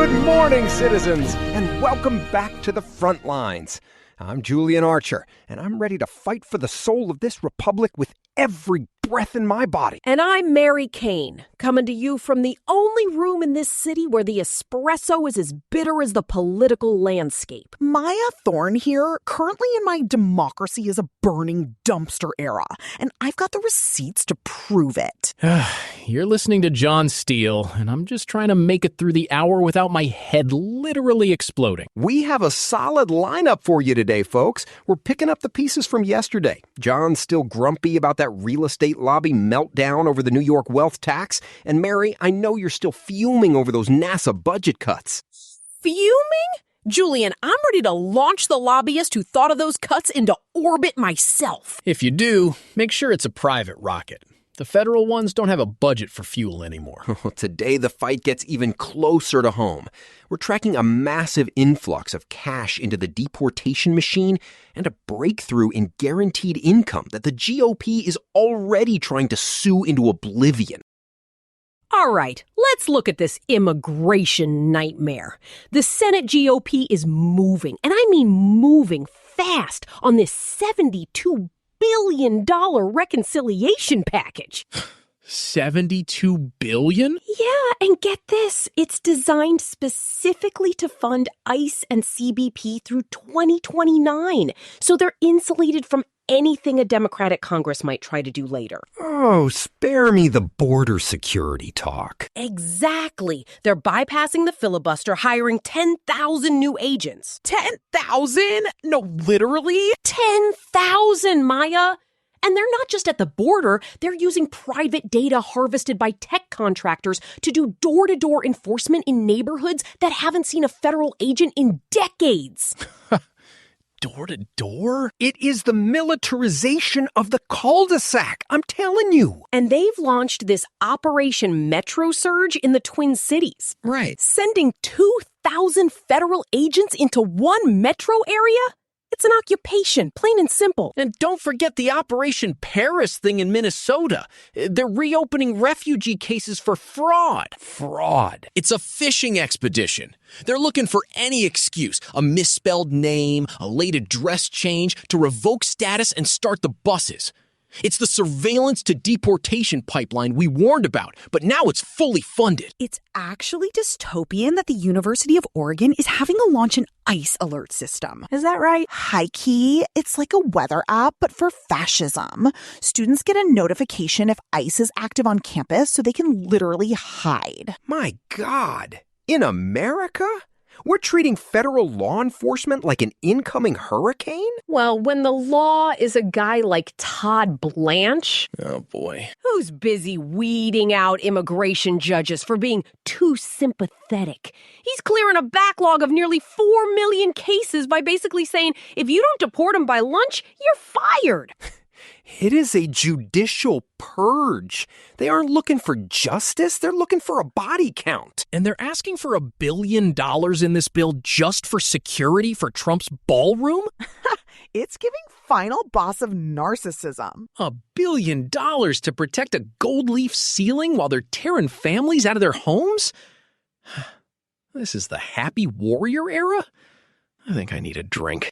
Good morning, citizens, and welcome back to the front lines. I'm Julian Archer, and I'm ready to fight for the soul of this republic with every breath in my body. And I'm Mary Kane, coming to you from the only room in this city where the espresso is as bitter as the political landscape. Maya Thorne here. Currently in my democracy is a burning dumpster era, and I've got the receipts to prove it. You're listening to John Steele, and I'm just trying to make it through the hour without my head literally exploding. We have a solid lineup for you today, folks. We're picking up the pieces from yesterday. John's still grumpy about that real estate lobby meltdown over the New York wealth tax. And Mary, I know you're still fuming over those NASA budget cuts. Fuming? Julian, I'm ready to launch the lobbyist who thought of those cuts into orbit myself. If you do, make sure it's a private rocket. The federal ones don't have a budget for fuel anymore. Today, the fight gets even closer to home. We're tracking a massive influx of cash into the deportation machine and a breakthrough in guaranteed income that the GOP is already trying to sue into oblivion. All right, let's look at this immigration nightmare. The Senate GOP is moving, and I mean moving fast, on this $72 billion reconciliation package. $72 billion? Yeah, and get this. It's designed specifically to fund ICE and CBP through 2029. So they're insulated from anything a Democratic Congress might try to do later. Oh, spare me the border security talk. Exactly. They're bypassing the filibuster, hiring 10,000 new agents. 10,000? No, literally? 10,000, Maya! And they're not just at the border, they're using private data harvested by tech contractors to do door-to-door enforcement in neighborhoods that haven't seen a federal agent in decades. Door-to-door? It is the militarization of the cul-de-sac, I'm telling you. And they've launched this Operation Metro Surge in the Twin Cities. Right. Sending 2,000 federal agents into one metro area? It's an occupation, plain and simple. And don't forget the Operation Paris thing in Minnesota. They're reopening refugee cases for fraud. Fraud. It's a fishing expedition. They're looking for any excuse, a misspelled name, a late address change, to revoke status and start the buses. It's the surveillance to deportation pipeline we warned about, but now it's fully funded. It's actually dystopian that the University of Oregon is having to launch an ICE alert system. Is that right? High-key, it's like a weather app, but for fascism. Students get a notification if ICE is active on campus so they can literally hide. My God. In America? We're treating federal law enforcement like an incoming hurricane? Well, when the law is a guy like Todd Blanche, Oh, boy. who's busy weeding out immigration judges for being too sympathetic. He's clearing a backlog of nearly 4 million cases by basically saying, if you don't deport them by lunch, you're fired. It is a judicial purge. They aren't looking for justice, they're looking for a body count. And they're asking for $1 billion in this bill just for security for Trump's ballroom? It's giving final boss of narcissism. $1 billion to protect a gold leaf ceiling while they're tearing families out of their homes? This is the happy warrior era? I think I need a drink.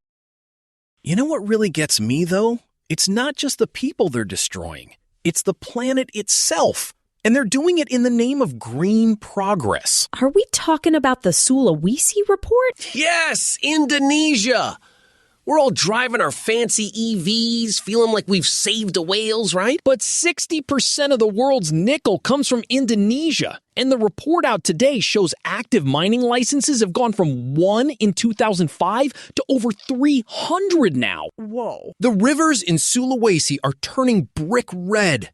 You know what really gets me, though? It's not just the people they're destroying. It's the planet itself. And they're doing it in the name of green progress. Are we talking about the Sulawesi report? Yes, Indonesia. We're all driving our fancy EVs, feeling like we've saved the whales, right? But 60% of the world's nickel comes from Indonesia. And the report out today shows active mining licenses have gone from 1 in 2005 to over 300 now. Whoa. The rivers in Sulawesi are turning brick red.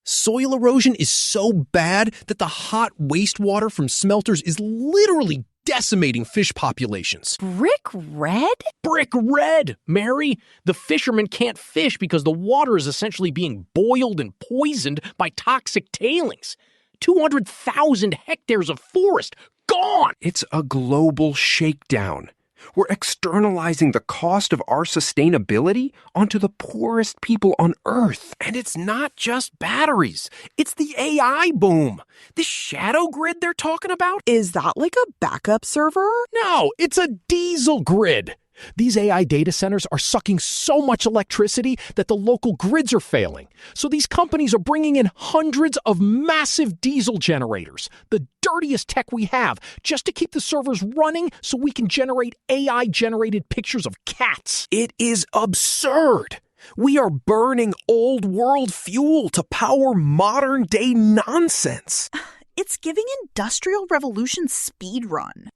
Soil erosion is so bad that the hot wastewater from smelters is literally decimating fish populations. Brick red? Brick red, Mary. The fishermen can't fish because the water is essentially being boiled and poisoned by toxic tailings. 200,000 hectares of forest gone. It's a global shakedown. We're externalizing the cost of our sustainability onto the poorest people on Earth. And it's not just batteries. It's the AI boom. This shadow grid they're talking about? Is that like a backup server? No, it's a diesel grid. These AI data centers are sucking so much electricity that the local grids are failing. So these companies are bringing in hundreds of massive diesel generators, the dirtiest tech we have, just to keep the servers running so we can generate AI-generated pictures of cats. It is absurd. We are burning old world fuel to power modern day nonsense. It's giving Industrial Revolution speed run.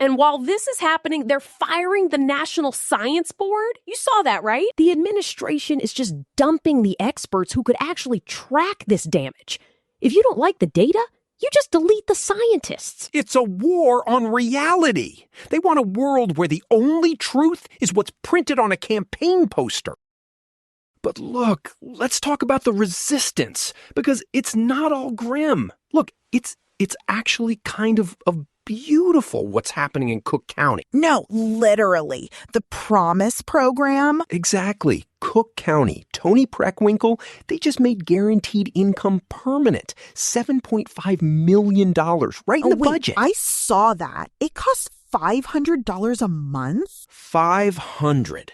And while this is happening, they're firing the National Science Board. You saw that, right? The administration is just dumping the experts who could actually track this damage. If you don't like the data, you just delete the scientists. It's a war on reality. They want a world where the only truth is what's printed on a campaign poster. But look, let's talk about the resistance, because it's not all grim. Look, it's actually kind of beautiful what's happening in Cook County. No, literally. The Promise program. Exactly. Cook County, Tony Preckwinkle, they just made guaranteed income permanent. $7.5 million right in the budget. I saw that. It costs $500 a month? $500.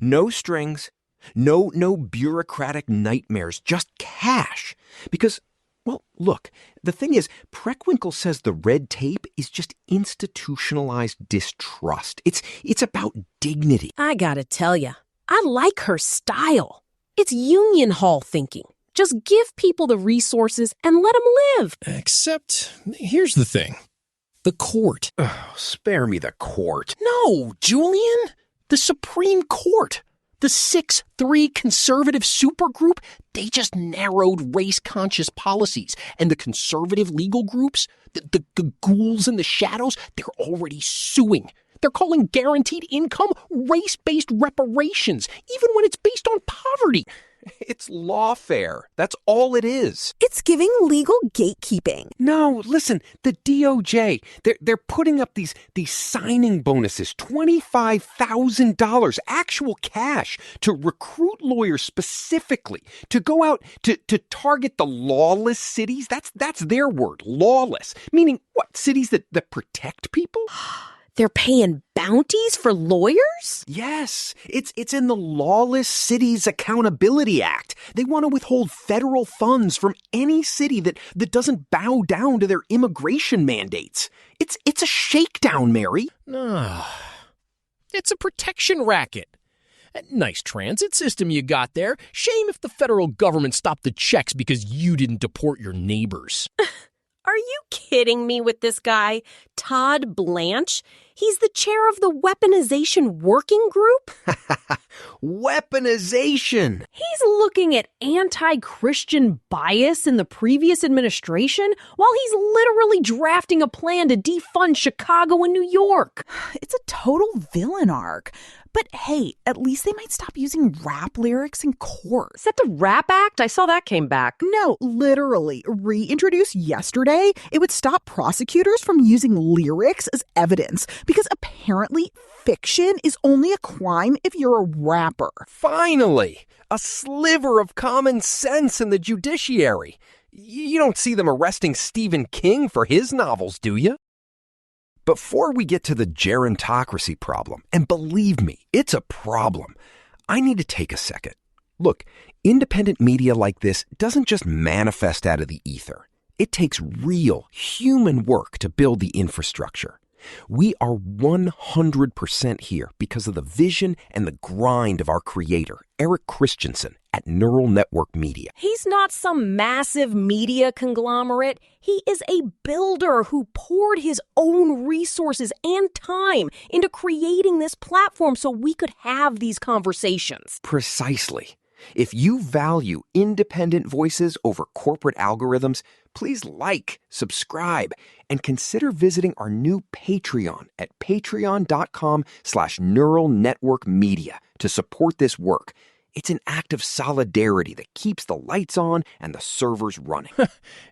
No strings, no bureaucratic nightmares, just cash. Because, well, look, the thing is, Preckwinkle says the red tape is just institutionalized distrust. It's about dignity. I gotta tell ya, I like her style. It's union hall thinking. Just give people the resources and let them live. Except, here's the thing. The court. Oh, spare me the court. No, Julian. The Supreme Court. The 6-3 conservative supergroup, they just narrowed race-conscious policies. And the conservative legal groups, the ghouls in the shadows, they're already suing. They're calling guaranteed income race-based reparations, even when it's based on poverty. It's lawfare. That's all it is. It's giving legal gatekeeping. No, listen, the DOJ, they're putting up these signing bonuses, $25,000 actual cash to recruit lawyers specifically to go out to target the lawless cities. That's their word, lawless. Meaning what? Cities that protect people? They're paying bounties for lawyers? Yes, it's in the Lawless Cities Accountability Act. They want to withhold federal funds from any city that doesn't bow down to their immigration mandates. It's a shakedown, Mary. It's a protection racket. Nice transit system you got there. Shame if the federal government stopped the checks because you didn't deport your neighbors. Are you kidding me with this guy, Todd Blanche? He's the chair of the weaponization working group? Weaponization! He's looking at anti-Christian bias in the previous administration while he's literally drafting a plan to defund Chicago and New York. It's a total villain arc. But hey, at least they might stop using rap lyrics in court. Is that the Rap Act? I saw that came back. No, literally. Reintroduced yesterday, it would stop prosecutors from using lyrics as evidence because apparently fiction is only a crime if you're a rapper. Finally, a sliver of common sense in the judiciary. You don't see them arresting Stephen King for his novels, do you? Before we get to the gerontocracy problem, and believe me, it's a problem, I need to take a second. Look, independent media like this doesn't just manifest out of the ether. It takes real, human work to build the infrastructure. We are 100% here because of the vision and the grind of our creator, Eric Christensen, at Neural Network Media. He's not some massive media conglomerate. He is a builder who poured his own resources and time into creating this platform so we could have these conversations. Precisely. If you value independent voices over corporate algorithms, please like, subscribe, and consider visiting our new Patreon at patreon.com/Neural Network Media to support this work. It's an act of solidarity that keeps the lights on and the servers running.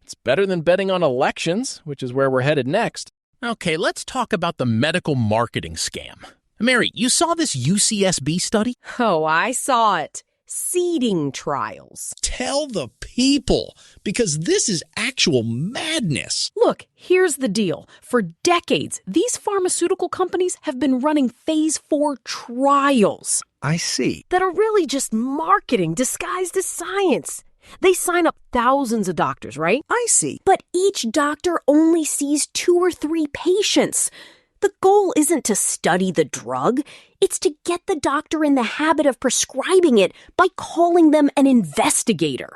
It's better than betting on elections, which is where we're headed next. Okay, let's talk about the medical marketing scam. Mary, you saw this UCSB study? Oh, I saw it. Seeding trials. Tell the people, because this is actual madness. Look, here's the deal. For decades, these pharmaceutical companies have been running phase 4 trials. I see. That are really just marketing disguised as science. They sign up thousands of doctors, right? I see. But each doctor only sees 2 or 3 patients. The goal isn't to study the drug. It's to get the doctor in the habit of prescribing it by calling them an investigator.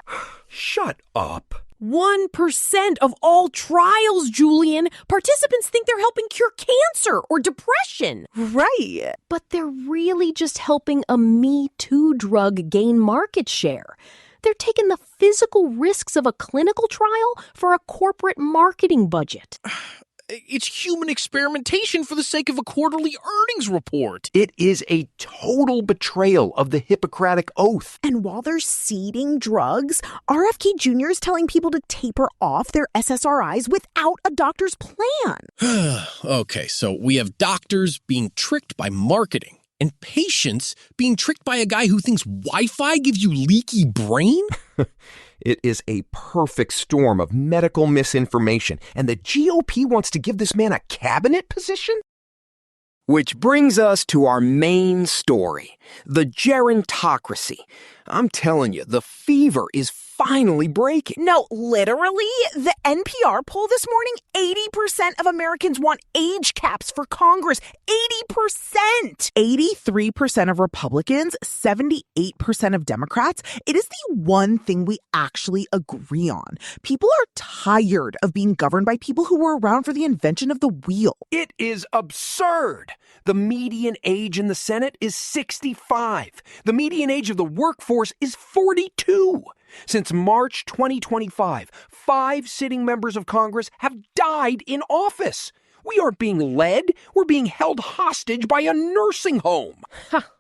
Shut up. 1% of all trials, Julian. Participants think they're helping cure cancer or depression. Right. But they're really just helping a Me Too drug gain market share. They're taking the physical risks of a clinical trial for a corporate marketing budget. It's human experimentation for the sake of a quarterly earnings report. It is a total betrayal of the Hippocratic Oath. And while they're seeding drugs, RFK Jr. is telling people to taper off their SSRIs without a doctor's plan. Okay, so we have doctors being tricked by marketing and patients being tricked by a guy who thinks Wi-Fi gives you leaky brain? It is a perfect storm of medical misinformation, and the GOP wants to give this man a cabinet position? Which brings us to our main story, the gerontocracy. I'm telling you, the fever is finally breaking. No, literally, the NPR poll this morning, 80% of Americans want age caps for Congress. 80%! 83% of Republicans, 78% of Democrats. It is the one thing we actually agree on. People are tired of being governed by people who were around for the invention of the wheel. It is absurd. The median age in the Senate is 65. The median age of the workforce is 42. Since March 2025, 5 sitting members of Congress have died in office. We aren't being led. We're being held hostage by a nursing home.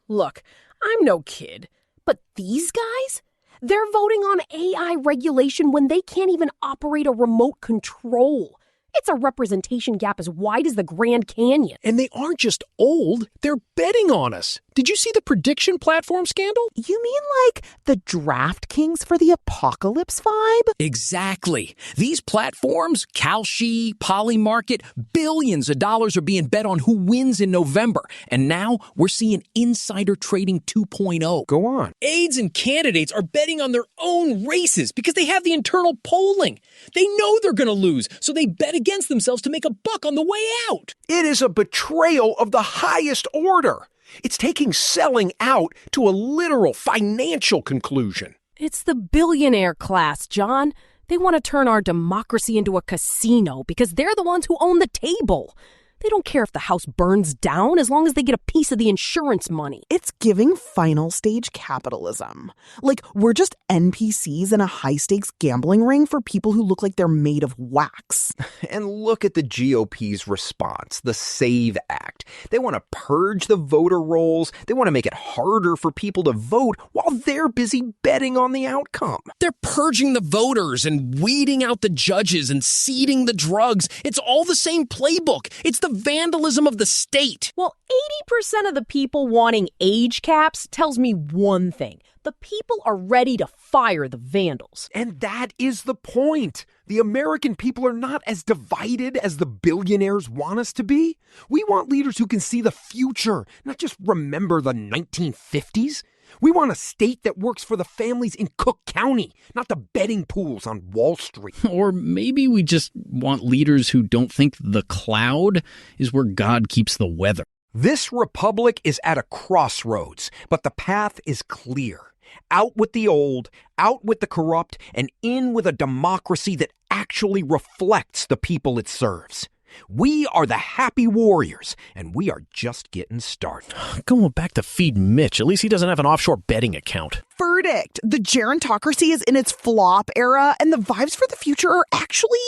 Look, I'm no kid, but these guys? They're voting on AI regulation when they can't even operate a remote control. It's a representation gap as wide as the Grand Canyon. And they aren't just old, they're betting on us. Did you see the prediction platform scandal? You mean like the DraftKings for the apocalypse vibe? Exactly. These platforms, Kalshi, Polymarket, billions of dollars are being bet on who wins in November. And now we're seeing insider trading 2.0. Go on. Aides and candidates are betting on their own races because they have the internal polling. They know they're going to lose, so they bet against themselves to make a buck on the way out. It is a betrayal of the highest order. It's taking selling out to a literal financial conclusion. It's the billionaire class, John. They want to turn our democracy into a casino because they're the ones who own the table. They don't care if the house burns down as long as they get a piece of the insurance money. It's giving final stage capitalism. Like, we're just NPCs in a high-stakes gambling ring for people who look like they're made of wax. And look at the GOP's response, the SAVE Act. They want to purge the voter rolls. They want to make it harder for people to vote while they're busy betting on the outcome. They're purging the voters and weeding out the judges and seeding the drugs. It's all the same playbook. It's the vandalism of the state. Well, 80% of the people wanting age caps tells me one thing. The people are ready to fire the vandals. And that is the point. The American people are not as divided as the billionaires want us to be. We want leaders who can see the future, not just remember the 1950s. We want a state that works for the families in Cook County, not the betting pools on Wall Street. Or maybe we just want leaders who don't think the cloud is where God keeps the weather. This republic is at a crossroads, but the path is clear. Out with the old, out with the corrupt, and in with a democracy that actually reflects the people it serves. We are the happy warriors, and we are just getting started. Going back to feed Mitch. At least he doesn't have an offshore betting account. Verdict. The gerontocracy is in its flop era, and the vibes for the future are actually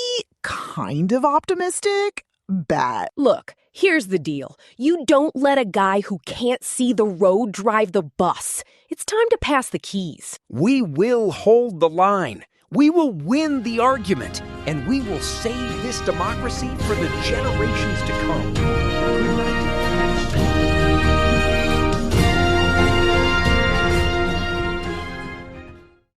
kind of optimistic. Bet. Look, here's the deal. You don't let a guy who can't see the road drive the bus. It's time to pass the keys. We will hold the line. We will win the argument, and we will save this democracy for the generations to come.